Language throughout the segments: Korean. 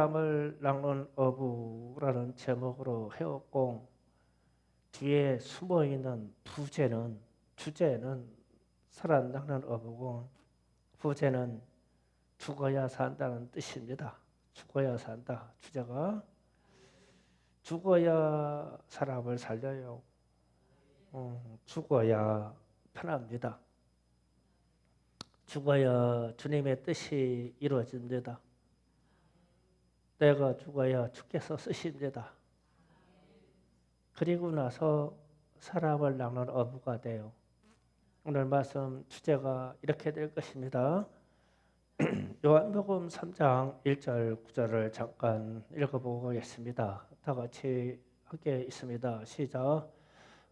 사람을 낚는 어부라는 제목으로 해왔고, 뒤에 숨어있는 주제는 사람 낚는 어부고, 부제는 죽어야 산다는 뜻입니다. 죽어야 산다. 주제가 죽어야 사람을 살려요. 죽어야 편합니다. 죽어야 주님의 뜻이 이루어집니다. 내가 죽어야 주께서 쓰십니다. 그리고 나서 사람을 낚는 어부가 돼요. 오늘 말씀 주제가 이렇게 될 것입니다. 요한복음 3장 1절 9절을 잠깐 읽어보고 가겠습니다. 다 같이 함께 있습니다. 시작.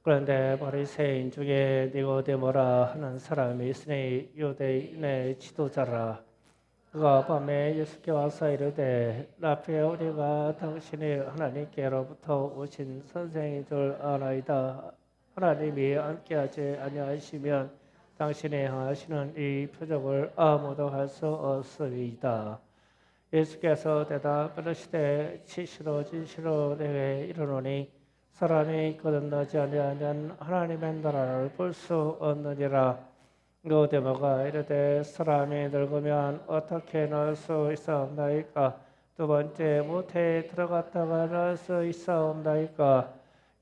그런데 바리새인 중에 니고데모라 하는 사람이 있으니 유대인의 지도자라. 그가 밤에 예수께 와서 이르되 라피 우리가 당신이 하나님께로부터 오신 선생인 줄 아나이다. 하나님이 함께하지 아니하시면 당신이 행하시는 이 표적을 아무도 할 수 없으리이다. 예수께서 대답하시되 진실로 내게 이르노니 사람이 거듭나지 아니하면 하나님의 나라를 볼 수 없느니라. 니고데모가 이르되 사람이 늙으면 어떻게 나을 수 있사옵나이까? 두 번째 모태에 들어갔다가 나을 수 있사옵나이까?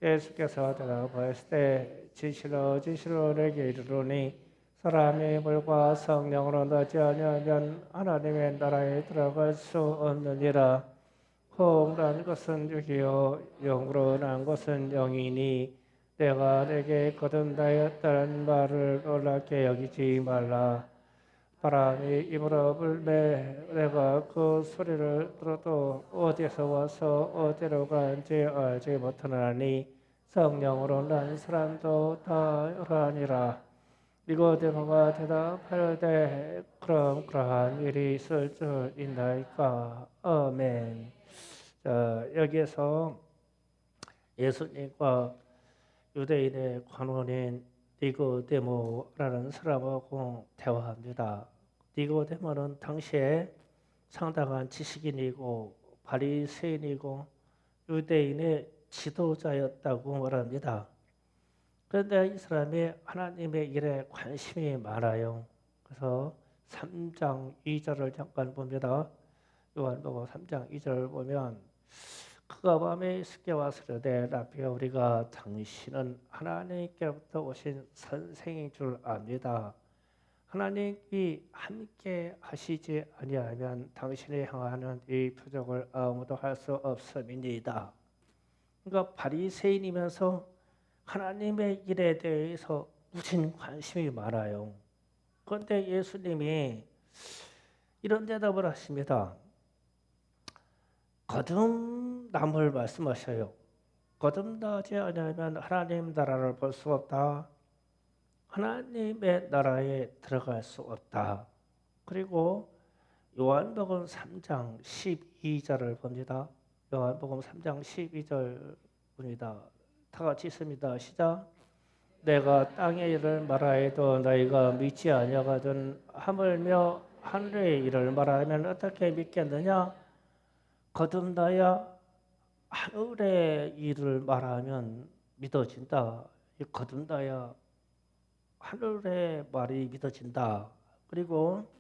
예수께서 대답하시되 진실로 내게 이르노니 사람이 물과 성령으로 나지 아니하면 하나님의 나라에 들어갈 수 없느니라. 혹 난 것은 육이요 영으로 난 것은 영이니 내가 내게 거듭나였다는 말을 놀랍게 여기지 말라. 바람이 입으로 불매 내가 그 소리를 들어도 어디서 와서 어디로 가는지 알지 못하나니 성령으로 난 사람도 다 이러하니라. 니고데모가 대답하되 그럼 그러한 일이 있을 줄 있나이까? 아멘. 자, 여기에서 예수님과 유대인의 관원인 니고데모라는 사람하고 대화합니다. 니고데모는 당시에 상당한 지식인이고 바리새인이고 유대인의 지도자였다고 말합니다. 그런데 이 사람이 하나님의 일에 관심이 많아요. 그래서 3장 2절을 잠깐 봅니다. 요한복음 3장 2절을 보면 그가 밤에 예수께 와서 이르되 라피아 우리가 당신은 하나님께로부터 오신 선생인 줄 압니다. 하나님이 함께 하시지 아니하면 당신이 행하는 이 표적을 아무도 할 수 없음이니이다. 그러니까 바리새인이면서 하나님의 일에 대해서 무진 관심이 많아요. 그런데 예수님이 이런 대답을 하십니다. 거듭남을 말씀하셔요. 거듭나지 않으면 하나님 나라를 볼 수 없다. 하나님의 나라에 들어갈 수 없다. 그리고 요한복음 3장 12절을 봅니다. 요한복음 3장 12절 봅니다. 다 같이 있습니다. 시작. 내가 땅의 일을 말하여도 너희가 믿지 아니하거든 하물며 하늘의 일을 말하면 어떻게 믿겠느냐? 거듭나야 하늘의 일을 말하면 믿어진다. 거듭나야 하늘의 말이 믿어진다. 그리고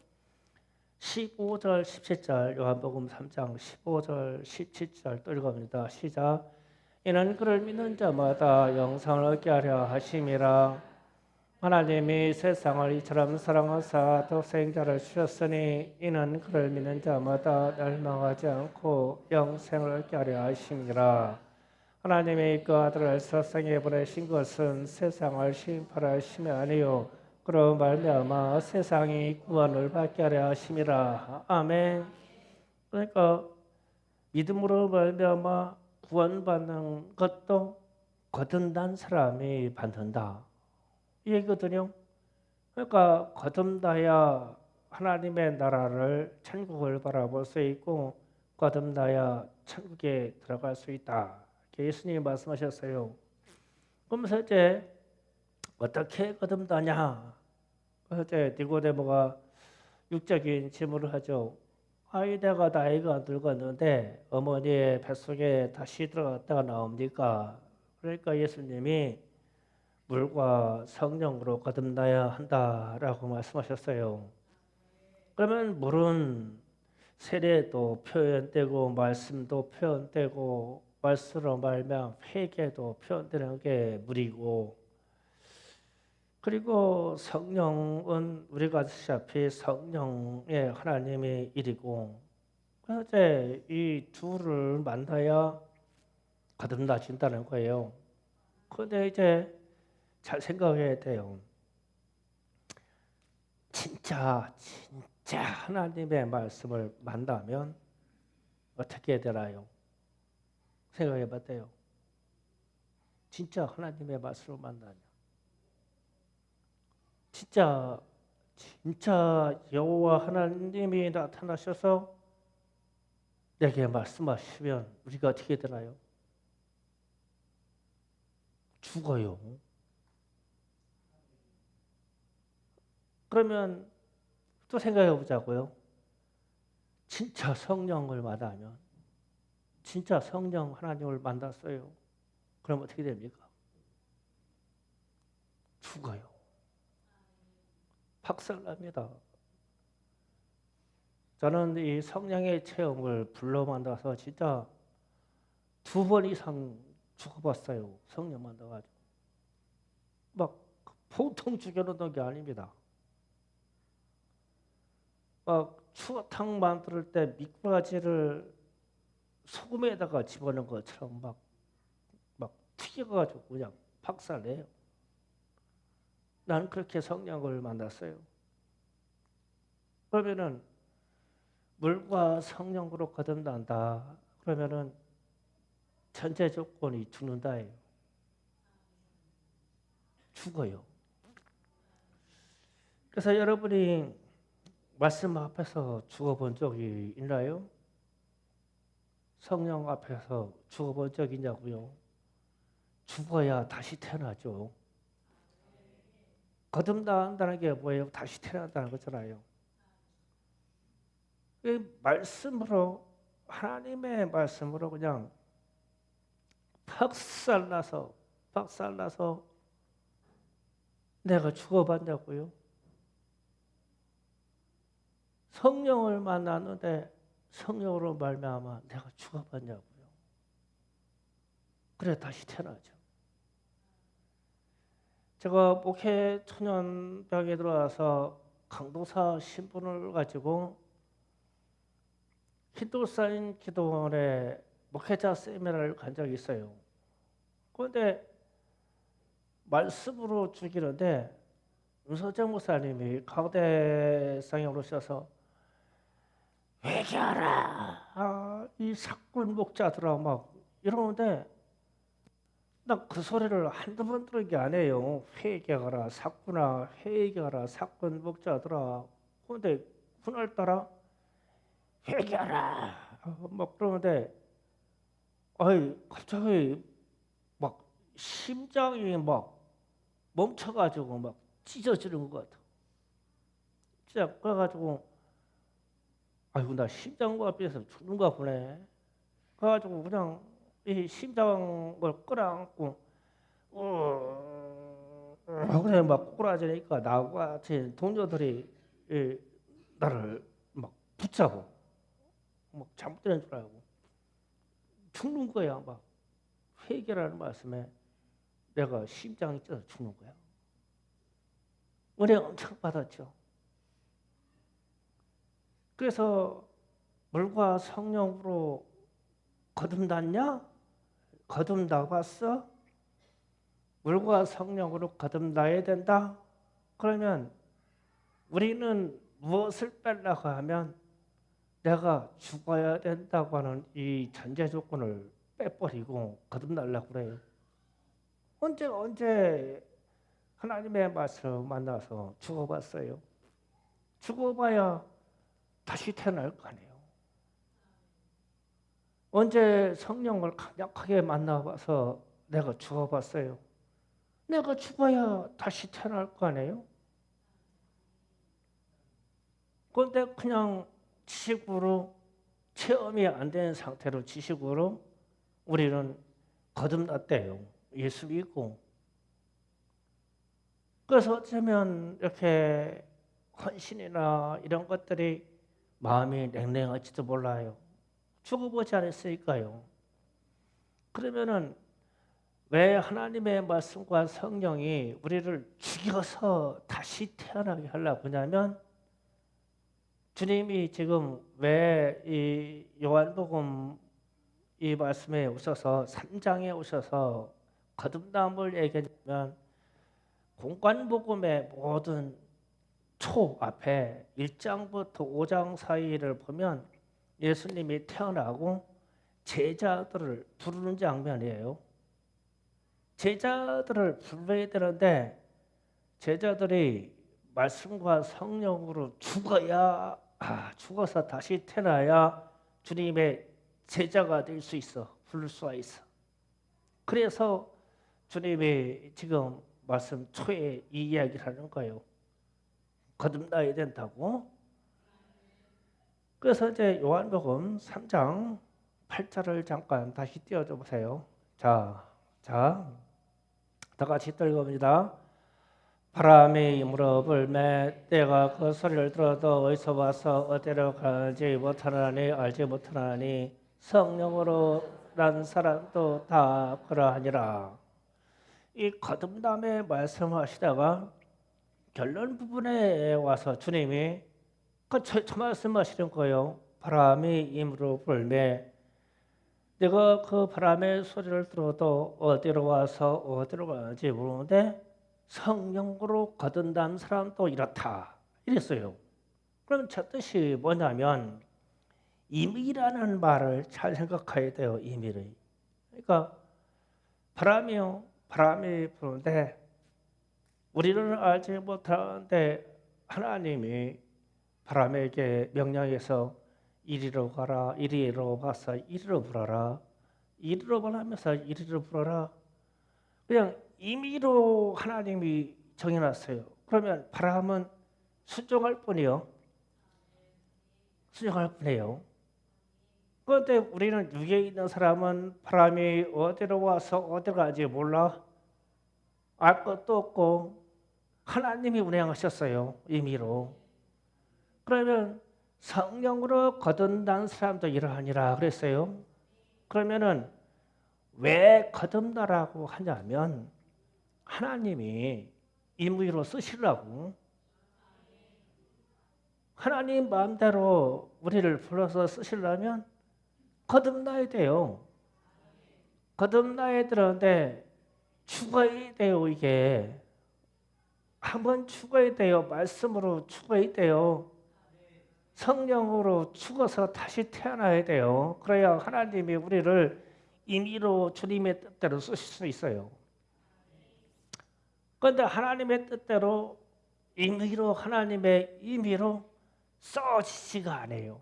15절 17절 요한복음 3장 15절 17절 또 읽어봅니다. 시작. 이는 그를 믿는 자마다 영생을 얻게 하려 하심이라. 하나님이 세상을 이처럼 사랑하사 독생자를 주셨으니 이는 그를 믿는 자마다 멸망하지 않고 영생을 얻게 하려 하심이라. 하나님이 그 아들을 세상에 보내신 것은 세상을 심판하려 하심이 아니요 그로 말미암아 세상이 구원을 받게 하려 하심이라. 아멘. 그러니까 믿음으로 말미암아 구원받는 것도 거듭난 사람이 받는다. 이 얘기거든요. 그러니까 거듭나야 하나님의 나라를 천국을 바라볼 수 있고 거듭나야 천국에 들어갈 수 있다. 예수님이 말씀하셨어요. 그러면서 이제 어떻게 거듭나냐? 그래서 이제 니고데모가 육적인 질문을 하죠. 내가 나이가 늙었는데 어머니의 뱃속에 다시 들어갔다가 나옵니까? 그러니까 예수님이 물과 성령으로 거듭나야 한다라고 말씀하셨어요. 그러면 물은 세례도 표현되고 말씀도 표현되고 말씀으로 말미암아 회개도 표현되는 게 물이고, 그리고 성령은 우리가 아시다시피 성령의 하나님의 일이고, 그래서 이제 이 둘을 만나야 거듭나진다는 거예요. 그런데 이제 잘 생각해야 돼요. 진짜 하나님의 말씀을 만나면 어떻게 되나요? 생각해 봤대요. 진짜 하나님의 말씀을 만나면 진짜 여호와 하나님이 나타나셔서 내게 말씀하시면 우리가 어떻게 되나요? 죽어요. 그러면 또 생각해 보자고요. 진짜 성령을 만나면, 진짜 성령 하나님을 만났어요. 그럼 어떻게 됩니까? 죽어요. 박살납니다. 저는 이 성령의 체험을 불러 만나서 진짜 2번 이상 죽어봤어요. 성령 만나가지고. 막 보통 죽여놓는 게 아닙니다. 막 추어탕 만들 때 미꾸라지를 소금에다가 집어넣은 것처럼 막 튀겨가지고 그냥 박살내요. 나는 그렇게 성령을 만났어요. 그러면은 물과 성령으로 거듭난다. 그러면은 전제 조건이 죽는다예요. 죽어요. 그래서 여러분이 말씀 앞에서 죽어본 적이 있나요? 성령 앞에서 죽어본 적 있냐고요? 죽어야 다시 태어나죠. 거듭난다는 게 뭐예요? 다시 태어난다는 거잖아요. 말씀으로, 하나님의 말씀으로 그냥 박살나서 내가 죽어봤냐고요? 성령을 만났는데 성령으로 말미암아 내가 죽어봤냐고요? 그래 다시 태어나죠. 제가 목회 초년병에 들어와서 강도사 신분을 가지고 힌두사인 기도원에 목회자 세미나를 간 적이 있어요. 그런데 말씀으로 죽이는데 윤서정 목사님이 가운데상에 오르셔서 회개하라, 이 사꾼 목자들아 막 이러는데 나 그 소리를 한두 번 들은 게 아니에요. 회개하라 사꾼아, 회개하라 사꾼 목자들아. 그런데 그날따라 회개하라 막 그러는데 갑자기 막 심장이 막 멈춰가지고 막 찢어지는 것 같아. 진짜 그래가지고 나 심장과 비해서 죽는가 보네. 그래가지고 그냥 이 심장을 끌어안고 그래 막 꼬라지니까 나와 같이 동료들이 나를 막 붙잡고 막 잘못된 줄 알고 죽는 거야. 막 회개라는 말씀에 내가 심장이 쪄서 죽는 거야. 은혜 엄청 받았죠. 그래서 물과 성령으로 거듭났냐? 거듭나봤어? 물과 성령으로 거듭나야 된다? 그러면 우리는 무엇을 빼려고 하면 내가 죽어야 된다고 하는 이 전제 조건을 빼버리고 거듭나려고 그래요. 언제 하나님의 말씀을 만나서 죽어봤어요? 죽어봐야 다시 태어날 거 아니에요. 언제 성령을 강력하게 만나봐서 내가 죽어봤어요? 내가 죽어야 다시 태어날 거 아니에요? 그런데 그냥 지식으로 체험이 안 된 상태로 지식으로 우리는 거듭났대요. 예수 믿고. 그래서 어쩌면 이렇게 헌신이나 이런 것들이 마음이 냉랭할지도 몰라요. 죽어보지 않았으니까요. 그러면은 왜 하나님의 말씀과 성령이 우리를 죽여서 다시 태어나게 하려고 하냐면 주님이 지금 왜 이 요한복음 이 말씀에 오셔서 3장에 오셔서 거듭남을 얘기하면 공관복음의 모든 초 앞에 1장부터 5장 사이를 보면 예수님이 태어나고 제자들을 부르는 장면이에요. 제자들을 불러야 되는데 제자들이 말씀과 성령으로 죽어서 다시 태어나야 주님의 제자가 될 수 있어. 부를 수가 있어. 그래서 주님이 지금 말씀 초에 이 이야기를 하는 거예요. 거듭나야 된다고. 그래서 이제 요한복음 3장 8절을 잠깐 다시 띄워줘 보세요. 자, 다 같이 읽어봅니다. 바람이 무릎을 때가 그 소리를 들어도 어디서 와서 어디로 가는지 못하나니 알지 못하나니 성령으로 난 사람도 다 그러하니라. 이 거듭남의 말씀하시다가 결론 부분에 와서 주님이 첫 말씀하시는 거예요. 바람이 임으로 불매 내가 그 바람의 소리를 들어도 어디로 와서 어디로 가는지 모르는데 성령으로 거듭난 사람도 이렇다 이랬어요. 그럼 저 뜻이 뭐냐면 임이라는 말을 잘 생각해야 돼요. 임의를. 그러니까 바람이 부는데 우리는 알지 못하는데 하나님이 바람에게 명령해서 이리로 가라, 이리로 가서 이리로 불어라, 이리로 불하면서 이리로 불어라. 그냥 임의로 하나님이 정해놨어요. 그러면 바람은 순종할 뿐이요. 순종할 뿐이에요. 그런데 우리는 육에 있는 사람은 바람이 어디로 와서 어디로 가는지 몰라. 알 것도 없고 하나님이 운행하셨어요. 임의로. 그러면 성령으로 거듭난 사람도 이러하니라 그랬어요. 그러면은 왜 거듭나라고 하냐면 하나님이 임의로 쓰시려고. 하나님 마음대로 우리를 불러서 쓰시려면 거듭나야 돼요. 거듭나야 되는데 죽어야 돼요. 이게 한번 죽어야 돼요. 말씀으로 죽어야 돼요. 성령으로 죽어서 다시 태어나야 돼요. 그래야 하나님이 우리를 임의로 주님의 뜻대로 쓰실 수 있어요. 그런데 하나님의 뜻대로 임의로 하나님의 임의로 써지지가 않아요.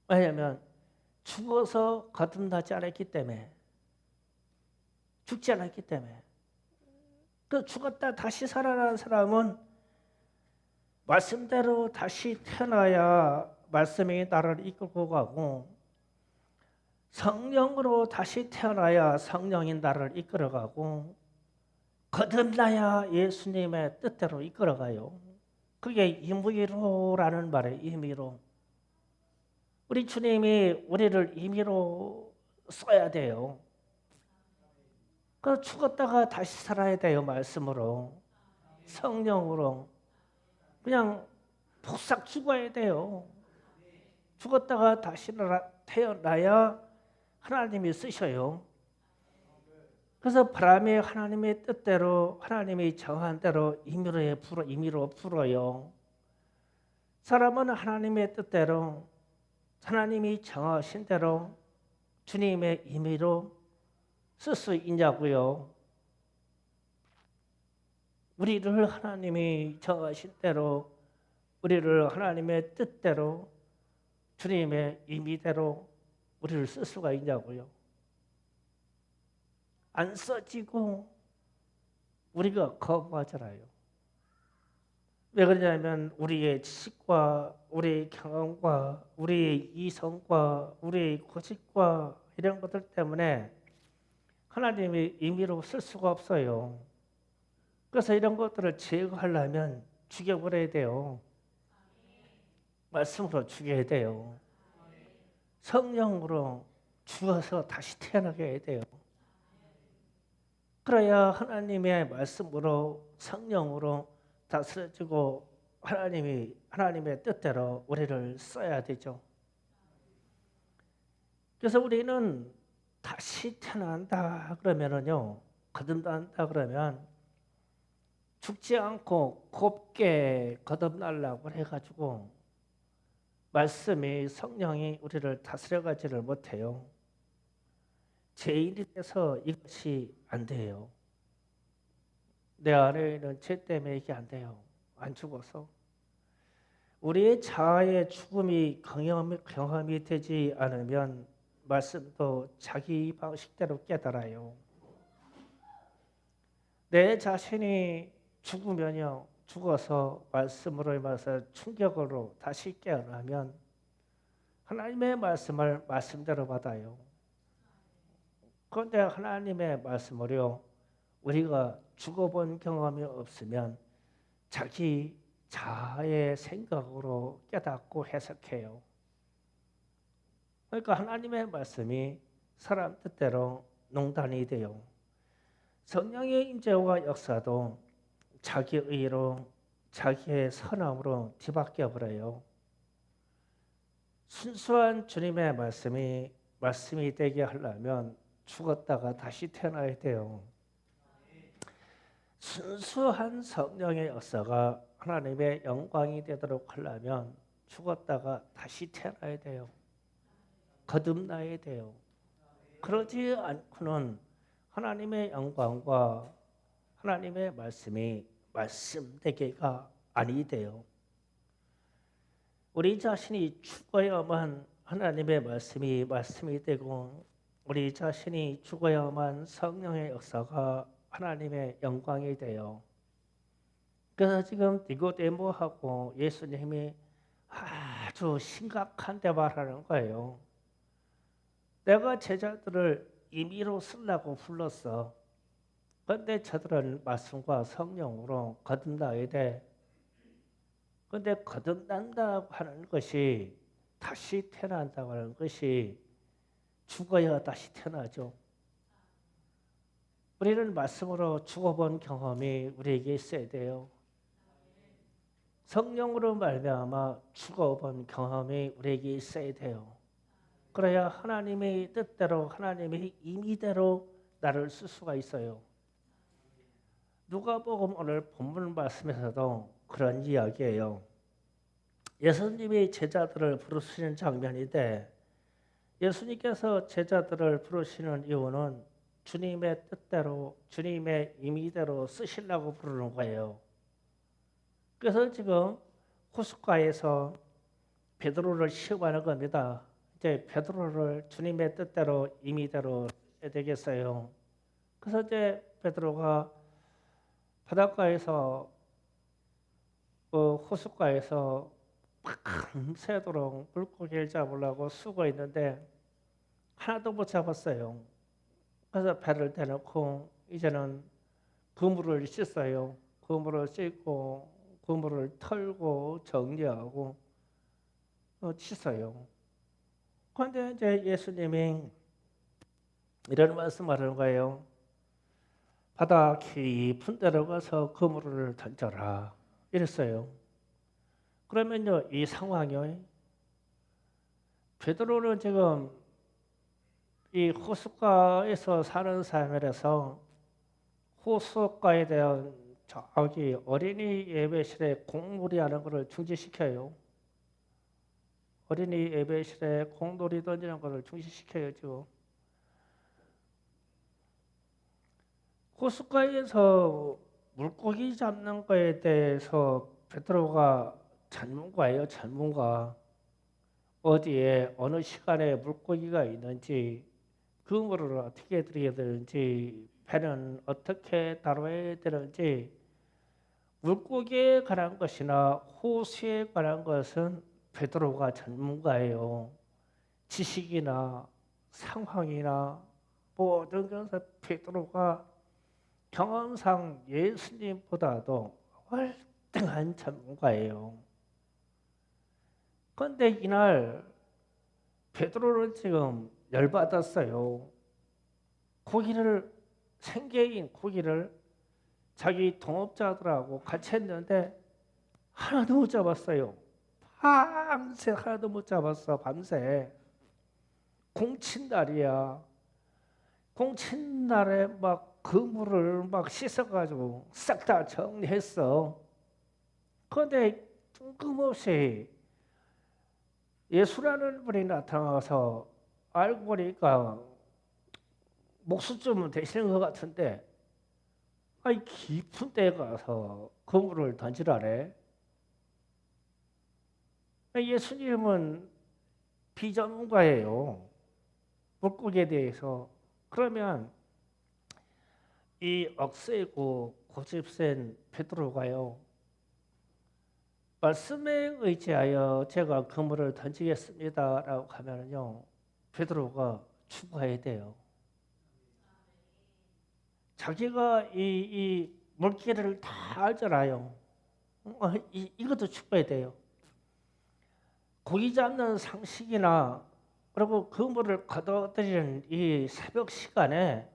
왜냐하면 죽어서 거듭나지 않았기 때문에. 죽지 않았기 때문에. 그 죽었다 다시 살아나는 사람은 말씀대로 다시 태어나야 말씀이 나를 이끌고 가고 성령으로 다시 태어나야 성령이 나를 이끌어가고 거듭나야 예수님의 뜻대로 이끌어가요. 그게 임의로라는 말이에요. 임의로. 우리 주님이 우리를 임의로 써야 돼요. 그 죽었다가 다시 살아야 돼요. 말씀으로. 성령으로. 그냥 폭삭 죽어야 돼요. 죽었다가 다시 태어나야 하나님이 쓰셔요. 그래서 바람이 하나님의 뜻대로 하나님이 정한 대로 임의로 불어요. 사람은 하나님의 뜻대로 하나님이 정하신 대로 주님의 임의로 쓸 수 있냐고요. 우리를 하나님이 정하신 대로 우리를 하나님의 뜻대로 주님의 임의대로 우리를 쓸 수가 있냐고요. 안 써지고 우리가 거부하잖아요. 왜 그러냐면 우리의 지식과 우리의 경험과 우리의 이성과 우리의 고집과 이런 것들 때문에 하나님이 임의로 쓸 수가 없어요. 그래서 이런 것들을 제거하려면 죽여버려야 돼요. 말씀으로 죽여야 돼요. 성령으로 죽어서 다시 태어나게 해야 돼요. 그래야 하나님의 말씀으로 성령으로 다스려지고 하나님의 뜻대로 우리를 써야 되죠. 그래서 우리는 다시 태어난다 그러면은요, 거듭난다 그러면 죽지 않고 곱게 거듭나려고 해가지고 말씀이 성령이 우리를 다스려가지를 못해요. 죄인이 돼서 이것이 안 돼요. 내 안에 있는 죄 때문에 이게 안 돼요. 안 죽어서. 우리의 자아의 죽음이 경험이 되지 않으면 말씀도 자기 방식대로 깨달아요. 내 자신이 죽으면요, 죽어서 말씀으로 인해서 충격으로 다시 깨어나면 하나님의 말씀을 말씀대로 받아요. 그런데 하나님의 말씀으로 우리가 죽어본 경험이 없으면 자기 자아의 생각으로 깨닫고 해석해요. 그러니까 하나님의 말씀이 사람 뜻대로 농단이 돼요. 성령의 임재와 역사도 자기 의로 자기의 선함으로 뒤바뀌어 버려요. 순수한 주님의 말씀이 되게 하려면 죽었다가 다시 태어나야 돼요. 순수한 성령의 역사가 하나님의 영광이 되도록 하려면 죽었다가 다시 태어나야 돼요. 거듭나야 돼요. 그러지 않고는 하나님의 영광과 하나님의 말씀이 말씀되기가 아니 돼요. 우리 자신이 죽어야만 하나님의 말씀이 되고 우리 자신이 죽어야만 성령의 역사가 하나님의 영광이 돼요. 그래서 지금 니고데모하고 예수님이 아주 심각한 대화를 하는 거예요. 내가 제자들을 임의로 쓰려고 불렀어. 그런데 저들은 말씀과 성령으로 거듭나야 돼. 그런데 거듭난다고 하는 것이 다시 태어난다고 하는 것이 죽어야 다시 태어나죠. 우리는 말씀으로 죽어본 경험이 우리에게 있어야 돼요. 성령으로 말미암아 죽어본 경험이 우리에게 있어야 돼요. 그래야 하나님의 뜻대로 하나님의 임의대로 나를 쓸 수가 있어요. 누가복음 오늘 본문 말씀에서도 그런 이야기예요. 예수님이 제자들을 부르시는 장면인데 예수님께서 제자들을 부르시는 이유는 주님의 뜻대로 주님의 임의대로 쓰시려고 부르는 거예요. 그래서 지금 호숫가에서 베드로를 시험하는 겁니다. 이제 베드로를 주님의 뜻대로 임의대로 써야 되겠어요. 그래서 이제 베드로가 바닷가에서 호숫가에서 밤새도록 물고기를 잡으려고 쓰고 있는데 하나도 못 잡았어요. 그래서 배를 대놓고 이제는 그물을 씻어요. 그물을 씻고 그물을 털고 정리하고 씻어요. 그런데 이제 예수님이 이런 말씀하는 거예요. 바다 깊은 데로 가서 그물을 던져라 이랬어요. 그러면요 이 상황이요. 베드로는 지금 이 호숫가에서 사는 사람이라서 호숫가에 대한 저기 어린이 예배실에 공놀이 하는 것을 중지시켜요. 어린이 예배실에 공놀이 던지는 것을 중지시켜요 지금. 호숫가에서 물고기 잡는 거에 대해서 베드로가 전문가예요, 전문가. 어디에 어느 시간에 물고기가 있는지, 그물을 어떻게 들여야 되는지, 배는 어떻게 다뤄야 되는지 물고기에 관한 것이나 호수에 관한 것은 베드로가 전문가예요. 지식이나 상황이나 모든 것을 베드로가 경험상 예수님보다도 월등한 전문가예요. 그런데 이날 베드로는 지금 열받았어요. 생계인 고기를 자기 동업자들하고 같이 했는데 하나도 못 잡았어요. 밤새 하나도 못 잡았어. 밤새. 공친날이야. 공친날에 막 그물을 막 씻어가지고 싹 다 정리했어. 그런데 뜬금없이 예수라는 분이 나타나서 알고 보니까 목수쯤은 되시는 것 같은데 아이 깊은 데에 가서 그물을 던지라래. 예수님은 비전문가예요. 물고기에 대해서. 그러면 이 억세고 고집센 베드로가요. 말씀에 의지하여 제가 그물을 던지겠습니다라고 하면요. 베드로가 죽어야 돼요. 자기가 이 물길을 다 알잖아요. 이것도 죽어야 돼요. 고기 잡는 상식이나 그리고 그물을 걷어들이는 이 새벽 시간에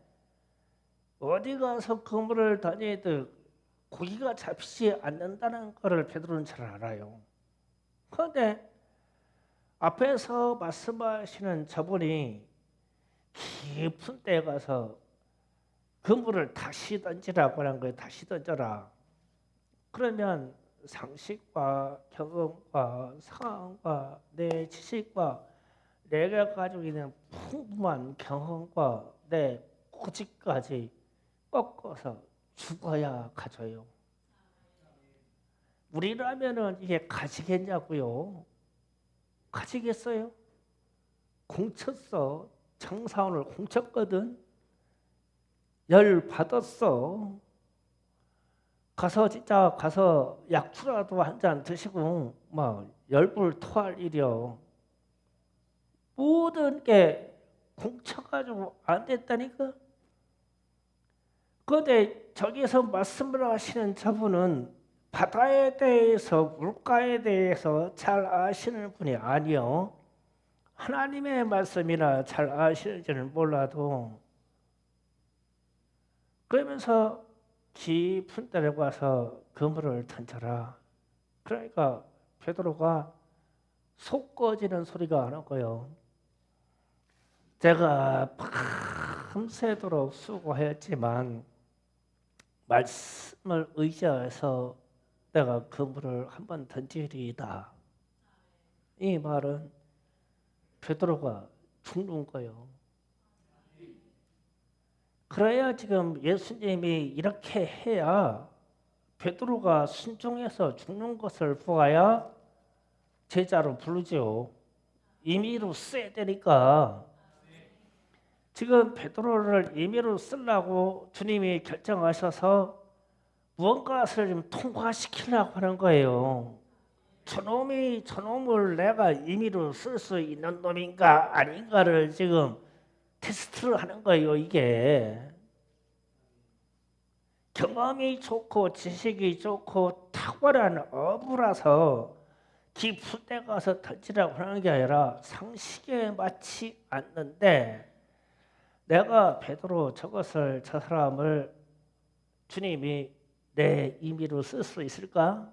어디 가서 그물을 던져도 고기가 잡히지 않는다는 것을 베드로는 잘 알아요. 그런데 앞에서 말씀하시는 저분이 깊은 데에 가서 그물을 다시 던지라고 하는 거예요. 다시 던져라. 그러면 상식과 경험과 상황과 내 지식과 내가 가지고 있는 풍부한 경험과 내 고집까지 꺾어서 죽어야 가져요. 우리라면은 이게 가지겠냐고요? 가지겠어요? 공쳤어. 정사원을 공쳤거든. 열 받았어. 가서 약주라도 한 잔 드시고 막 열불 토할 일이요. 모든 게 공쳐가지고 안 됐다니까. 그런데 저기서 말씀을 하시는 저분은 바다에 대해서 물가에 대해서 잘 아시는 분이 아니요. 하나님의 말씀이나 잘 아시는지는 몰라도 그러면서 깊은 데로 가서 그물을 던져라. 그러니까 베드로가 속 꺼지는 소리가 안 오고요. 제가 밤새도록 수고했지만 말씀을 의지해서 내가 그물을 한번 던지리이다. 이 말은 베드로가 죽는 거예요. 그래야 지금 예수님이 이렇게 해야 베드로가 순종해서 죽는 것을 보아야 제자로 부르죠. 임의로 써야 되니까. 지금 베드로를 임의로 쓰려고 주님이 결정하셔서 무언가를 좀 통과시키려고 하는 거예요. 저놈을 내가 임의로 쓸 수 있는 놈인가 아닌가를 지금 테스트를 하는 거예요. 이게 경험이 좋고 지식이 좋고 탁월한 어부라서 깊은 데 가서 던지라고 하는 게 아니라 상식에 맞지 않는데 내가 베드로 저 사람을 주님이 내 임의로 쓸 수 있을까?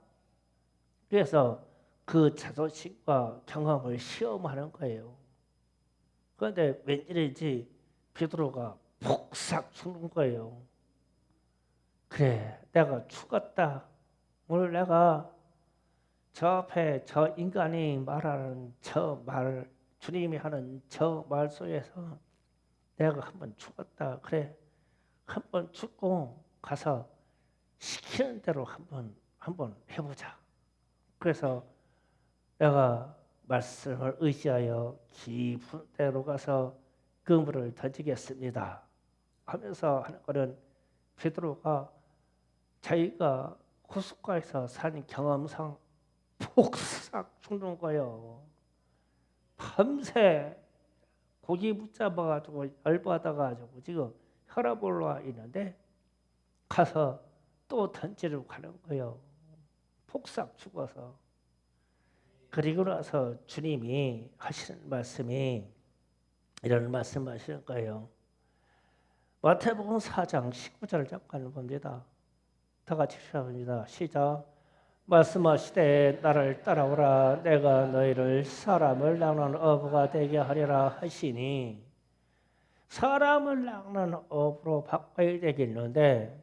그래서 그 자존심과 경험을 시험하는 거예요. 그런데 왠지 베드로가 폭삭 죽는 거예요. 그래, 내가 죽었다. 오늘 내가 저 앞에 저 인간이 말하는 저 말, 주님이 하는 저 말 속에서 내가 한번 죽었다. 그래, 한번 죽고 가서 시키는 대로 한번 해보자. 그래서 내가 말씀을 의지하여 깊은 데로 가서 그물을 던지겠습니다. 하면서 하는 거는 베드로가 자기가 호숫가에서 산 경험상 폭삭 죽는 거예요. 밤새 고기 붙잡아가지고 열받아가지고 지금 혈압 올라와 있는데 가서 또 던지러 가는 거예요. 폭삭 죽어서. 그리고 나서 주님이 하시는 말씀이 이런 말씀하시는 거예요. 마태복음 4장 19절 잠깐 봅니다. 다 같이 시작합니다. 시작. 말씀하시되 나를 따라오라 내가 너희를 사람을 낚는 어부가 되게 하리라 하시니 사람을 낚는 어부로 바꿔야 되겠는데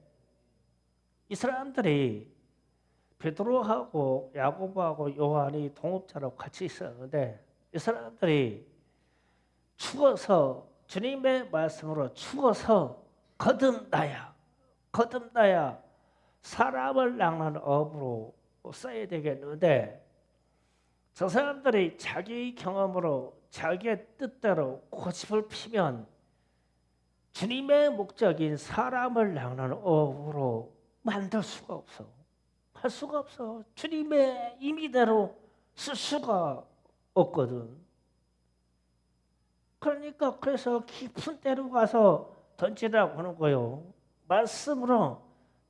이 사람들이 베드로하고 야고보하고 요한이 동업자로 같이 있었는데 이 사람들이 죽어서 주님의 말씀으로 죽어서 거듭나야 사람을 낚는 어부로 써야 되겠는데 저 사람들이 자기 경험으로 자기의 뜻대로 고집을 피면 주님의 목적인 사람을 낚는 어부로 만들 수가 없어. 할 수가 없어. 주님의 임의대로 쓸 수가 없거든. 그러니까 그래서 깊은 데로 가서 던지라고 하는 거예요. 말씀으로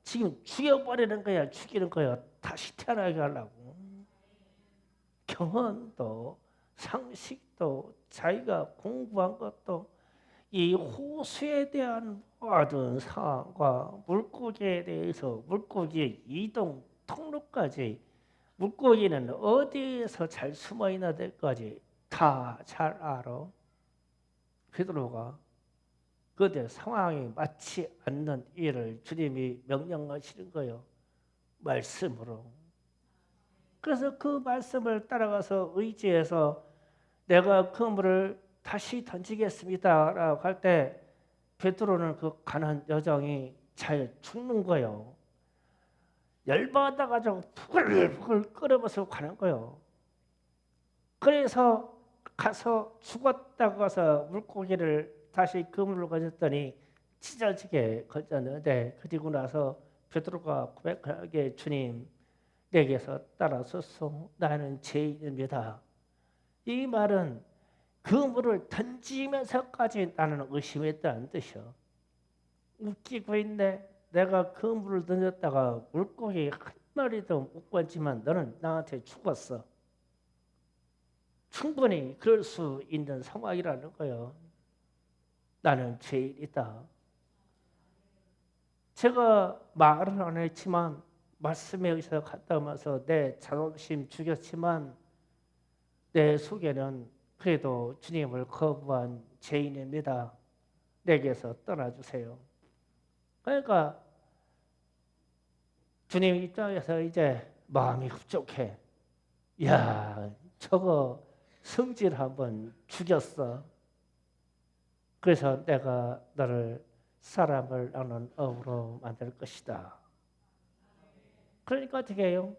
지금 죽여버리는 거야. 죽이는 거야. 다시 태어나게 하려고. 경험도 상식도 자기가 공부한 것도 이 호수에 대한 모든 상황과 물고기에 대해서 물고기의 이동 통로까지 물고기는 어디에서 잘 숨어있나 데까지 다 잘 알아. 베드로가 그때 상황이 맞지 않는 일을 주님이 명령하시는 거예요. 말씀으로. 그래서 그 말씀을 따라가서 의지해서 내가 그물을 다시 던지겠습니다 라고 할 때 베드로는 그 가난 여정이 잘 죽는 거예요. 열받아가지고 부글부글 끓여서 가는 거예요. 그래서 가서 죽었다고 해서 물고기를 다시 그물로 가졌더니 찢어지게 건졌는데 그리고 나서 베드로가 고백하게 주님 내게서 따라서서 나는 죄인입니다. 이 말은 그물을 던지면서까지 나는 의심했다는 뜻이야. 웃기고 있네. 내가 그물을 던졌다가 물고기 한 마리도 못 건지만 너는 나한테 죽었어. 충분히 그럴 수 있는 상황이라는 거예요. 나는 죄인이다. 제가 말은 안 했지만 말씀에 의해서 갔다 오면서 내 자존심 죽였지만 내 속에는 그래도 주님을 거부한 죄인입니다. 내게서 떠나주세요. 그러니까 주님 입장에서 이제 마음이 흡족해. 야, 저거 성질 한번 죽였어. 그래서 내가 너를 사람을 낚는 어부로 만들 것이다. 그러니까 어떻게 해요?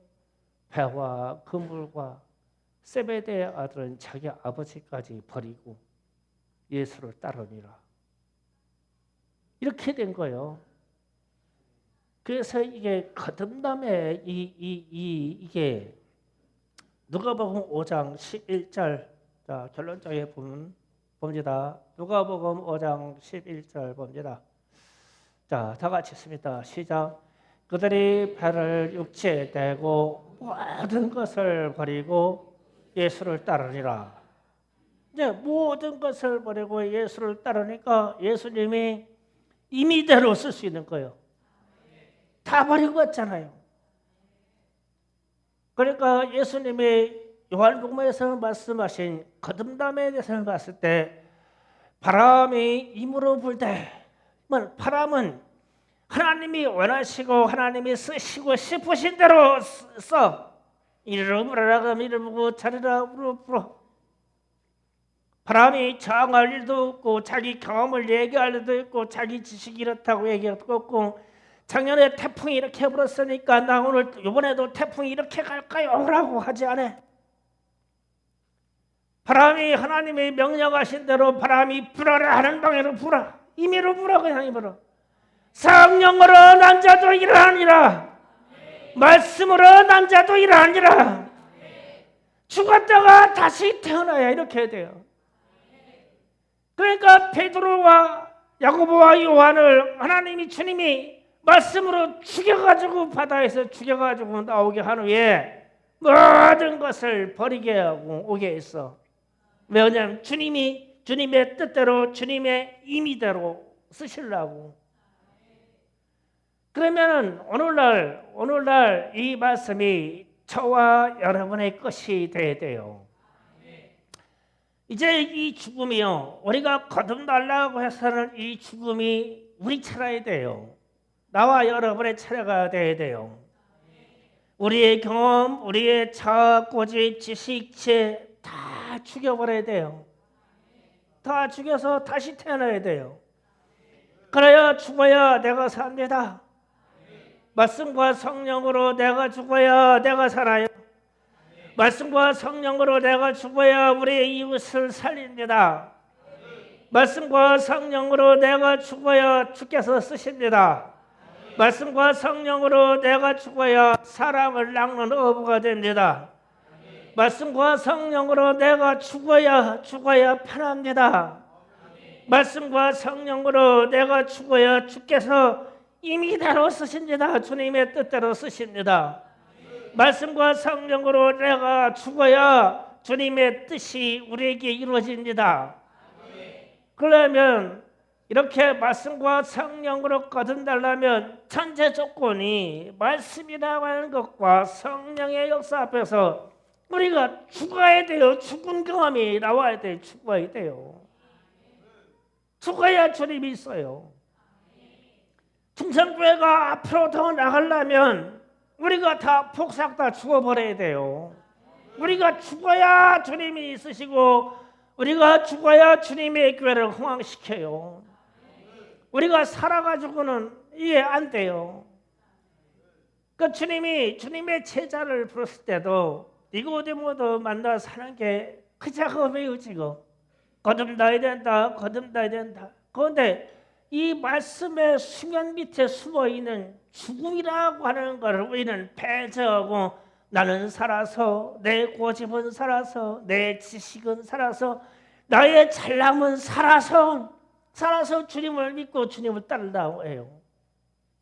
배와 그물과 세베대의 아들은 자기 아버지까지 버리고 예수를 따르니라. 이렇게 된 거예요. 그래서 이게 거듭남의 이게 누가복음 5장 11절 자 결론적에 보면 봅니다. 누가복음 5장 11절 봅니다. 자, 다 같이 읽습니다. 시작. 그들이 배를 육지에 대고 모든 것을 버리고 예수를 따르니라. 이제 모든 것을 버리고 예수를 따르니까 예수님이 임의대로 쓸 수 있는 거예요. 다 버리고 갔잖아요. 그러니까 예수님이 요한복음에서 말씀하신 거듭남에 대해서 봤을 때 바람이 임으로 불 때 바람은 하나님이 원하시고 하나님이 쓰시고 싶으신 대로 써. 이리로 불어라 그러면 이리로 불고 저리로 불어. 바람이 저항할 일도 없고 자기 경험을 얘기할 일도 있고 자기 지식이 이렇다고 얘기할 것도 없고 작년에 태풍이 이렇게 불었으니까 나 오늘 이번에도 태풍이 이렇게 갈까요? 라고 하지 않아. 바람이 하나님이 명령하신 대로 바람이 불어라 하는 방향으로 불어. 임의로 불어. 그냥 불어. 성령으로 난 자도 일어나니라. 말씀으로 남자도 일어나니라. 죽었다가 다시 태어나야 이렇게 돼요. 그러니까 베드로와 야고보와 요한을 하나님이 주님이 말씀으로 죽여가지고 바다에서 죽여가지고 나오게 한 후에 모든 것을 버리게 하고 오게 했어. 왜냐하면 주님이 주님의 뜻대로 주님의 임의대로 쓰시려고. 그러면은 오늘날 이 말씀이 저와 여러분의 것이 돼야 돼요. 이제 이 죽음이요, 우리가 거듭나려고 해서는 이 죽음이 우리 차례야 돼요. 나와 여러분의 차례가 돼야 돼요. 우리의 경험, 우리의 자아, 고집, 지식체 다 죽여버려야 돼요. 다 죽여서 다시 태어나야 돼요. 그래야 죽어야 내가 삽니다. 말씀과 성령으로 내가 죽어야 내가 살아요. 말씀과 성령으로 내가 죽어야 우리의 이웃을 살립니다. 말씀과 성령으로 내가 죽어야 주께서 쓰십니다. 말씀과 성령으로 내가 죽어야 사람을 낚는 어부가 됩니다. 말씀과 성령으로 내가 죽어야 편합니다. 말씀과 성령으로 내가 죽어야 주께서 임의대로 쓰십니다. 주님의 뜻대로 쓰십니다. 말씀과 성령으로 내가 죽어야 주님의 뜻이 우리에게 이루어집니다. 그러면 이렇게 말씀과 성령으로 거듭나려면 전제 조건이 말씀이라고 하는 것과 성령의 역사 앞에서 우리가 죽어야 돼요. 죽은 경험이 나와야 돼요. 죽어야 돼요. 죽어야 주님이 있어요. 충성교회가 앞으로 더 나가려면 우리가 다 폭삭 다 죽어버려야 돼요. 우리가 죽어야 주님이 있으시고 우리가 죽어야 주님의 교회를 흥왕시켜요. 우리가 살아가지고는 이해 안 돼요. 그 주님의 제자를 부르실 때도 니고데모도 만나 사는 게 그 작업이에요. 지금 거듭나야 된다. 그런데 이 말씀의 수면 밑에 숨어있는 죽음이라고 하는 것을 우리는 배제하고 나는 살아서 내 고집은 살아서 내 지식은 살아서 나의 잘남은 살아서 주님을 믿고 주님을 따른다고 해요.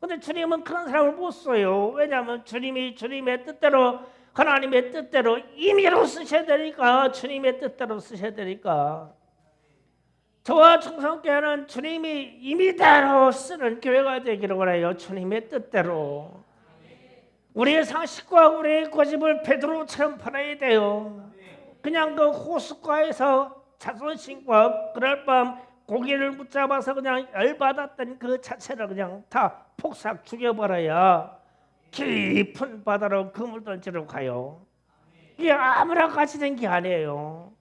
그런데 주님은 그런 사람을 못 써요. 왜냐하면 주님이 주님의 뜻대로 하나님의 뜻대로 임의로 쓰셔야 되니까. 주님의 뜻대로 쓰셔야 되니까. 저와 충성교회는 주님이 임의대로 쓰는 교회가 되기를 원해요. 주님의 뜻대로. 우리의 상식과 우리의 고집을 베드로처럼 버려야 돼요. 그냥 그 호숫가에서 자존심과 그럴 밤 고기를 붙잡아서 그냥 열받았던 그 자체를 그냥 다 폭삭 죽여버려야 깊은 바다로 그물 던지러 가요. 이게 아무나 같이 된 게 아니에요.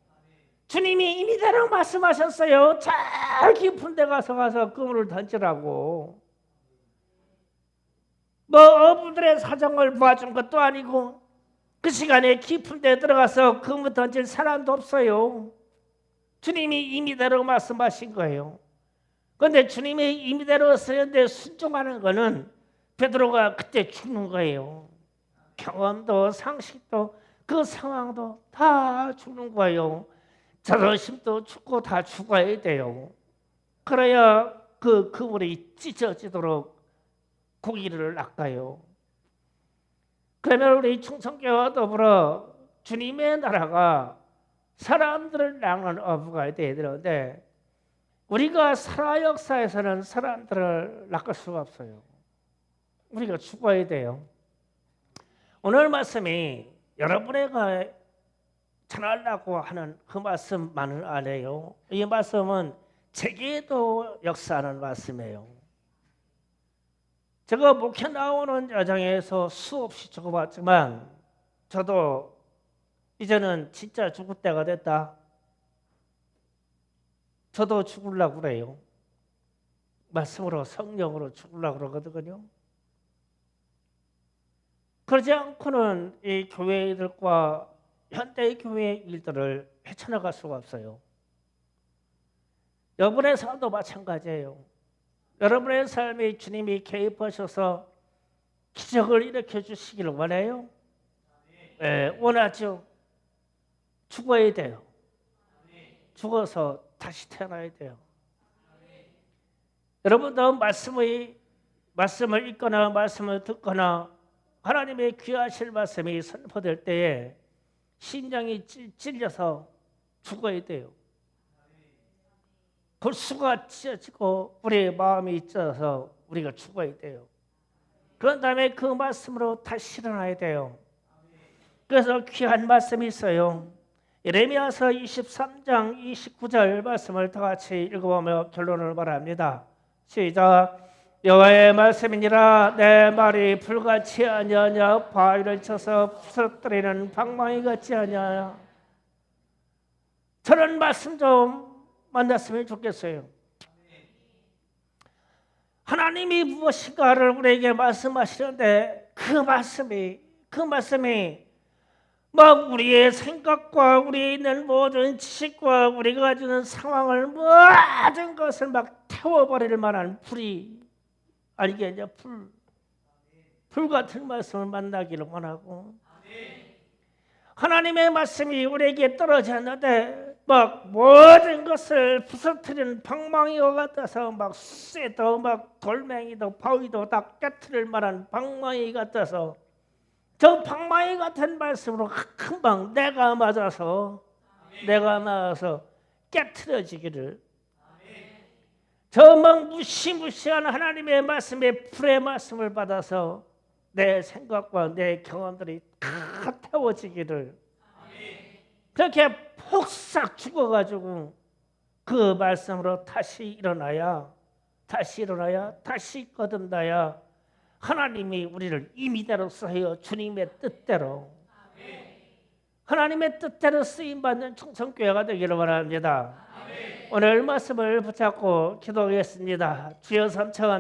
주님이 임의대로 말씀하셨어요. 잘 깊은 데 가서 그물을 던지라고. 뭐 어부들의 사정을 봐준 것도 아니고 그 시간에 깊은 데 들어가서 그물 던질 사람도 없어요. 주님이 임의대로 말씀하신 거예요. 그런데 주님이 임의대로 쓰는데 순종하는 거는 베드로가 그때 죽는 거예요. 경험도 상식도 그 상황도 다 죽는 거예요. 자존심도 죽고 다 죽어야 돼요. 그래야 그 그물이 찢어지도록 고기를 낚아요. 그러면 우리 충성교회와 더불어 주님의 나라가 사람들을 낚는 어부가 돼야 되는데 우리가 살아 역사에서는 사람들을 낚을 수가 없어요. 우리가 죽어야 돼요. 오늘 말씀이 여러분에게 전하려고 하는 그 말씀만은 아니에요. 이 말씀은 제게도 역사하는 말씀이에요. 제가 목회 나오는 여정에서 수없이 죽어봤지만 저도 이제는 진짜 죽을 때가 됐다. 저도 죽으려고 그래요. 말씀으로 성령으로 죽으려고 그러거든요. 그러지 않고는 이 교회들과 현대의 교회 일들을 헤쳐나갈 수가 없어요. 여러분의 삶도 마찬가지예요. 여러분의 삶에 주님이 개입하셔서 기적을 일으켜 주시기를 원해요? 네, 원하죠. 죽어야 돼요. 죽어서 다시 태어나야 돼요. 여러분도 말씀을 읽거나 말씀을 듣거나 하나님의 귀하실 말씀이 선포될 때에 심장이 찔려서 죽어야 돼요. 골수가 찢어지고 우리의 마음이 찢어서 우리가 죽어야 돼요. 그런 다음에 그 말씀으로 다시 일어나야 돼요. 그래서 귀한 말씀이 있어요. 예레미야서 23장 29절 말씀을 다 같이 읽어보며 결론을 말합니다. 시작. 여호와의 말씀이니라. 내 말이 불같이 아니하냐. 바위를 쳐서 부서뜨리는 방망이 같지 아니하냐. 저런 말씀 좀 만났으면 좋겠어요. 하나님이 무엇인가를 우리에게 말씀하시는데 그 말씀이 막 우리의 생각과 우리에 있는 모든 지식과 우리가 가지는 상황을 모든 것을 막 태워버릴 만한 불이 아니겠냐. 불 같은 말씀을 만나기를 원하고 하나님의 말씀이 우리에게 떨어졌는데 막 모든 것을 부서뜨리는 방망이와 같아서 막 쇠도 막 돌멩이도 바위도 다 깨트릴 만한 방망이 같아서 저 방망이 같은 말씀으로 금방 내가 맞아서 깨트려지기를 저 막 무시무시한 하나님의 말씀에 불의 말씀을 받아서 내 생각과 내 경험들이 다 태워지기를 그렇게 폭삭 죽어가지고 그 말씀으로 다시 일어나야 다시 거듭나야 하나님이 우리를 임의대로 쓰여 주님의 뜻대로 하나님의 뜻대로 쓰임받는 충성교회가 되기를 원합니다. 오늘 말씀을 붙잡고 기도하겠습니다. 주여 삼창합니다.